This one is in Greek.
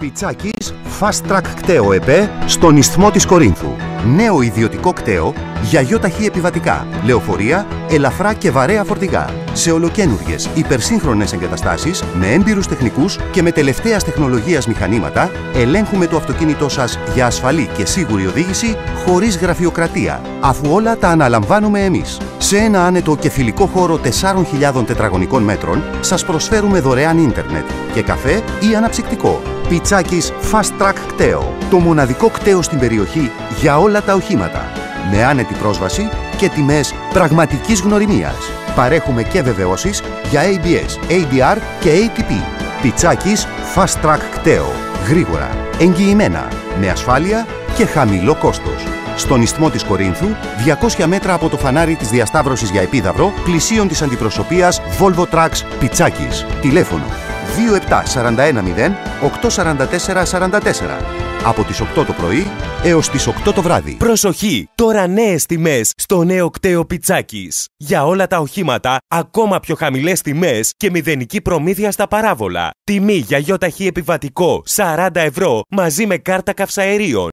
Πιτσάκης Fast Track κταίο ΕΠΕ στον Ισθμό της Κορίνθου. Νέο ιδιωτικό κταίο για γιοταχή επιβατικά, λεωφορεία, ελαφρά και βαρέα φορτηγά. Σε ολοκαίνουργιες υπερσύγχρονες εγκαταστάσεις, με έμπειρους τεχνικούς και με τελευταίας τεχνολογίας μηχανήματα, ελέγχουμε το αυτοκίνητό σας για ασφαλή και σίγουρη οδήγηση, χωρίς γραφειοκρατία, αφού όλα τα αναλαμβάνουμε εμείς. Σε ένα άνετο και φιλικό χώρο 4.000 τετραγωνικών μέτρων, σας προσφέρουμε δωρεάν ίντερνετ και καφέ ή αναψυκτικό. Πιτσάκης Fast Track κταίο. Το μοναδικό κταίο στην περιοχή για όλα τα οχήματα. Με άνετη πρόσβαση και τιμές πραγματικής γνωριμίας. Παρέχουμε και βεβαιώσεις για ABS, ADR και ATP. Πιτσάκης Fast Track κταίο. Γρήγορα, εγγυημένα, με ασφάλεια και χαμηλό κόστος. Στον Ισθμό της Κορίνθου, 200 μέτρα από το φανάρι της διασταύρωσης για Επίδαυρο, πλησίον της αντιπροσωπείας Volvo Trucks Πιτσάκης. Τηλέφωνο 27 41 0 844 44. Από τις 8 το πρωί έως τις 8 το βράδυ. Προσοχή! Τώρα νέες τιμές στο νέο κταίο Πιτσάκης. Για όλα τα οχήματα, ακόμα πιο χαμηλές τιμές και μηδενική προμήθεια στα παράβολα. Τιμή για γιοταχή επιβατικό 40 ευρώ μαζί με κάρτα καυσαερίων.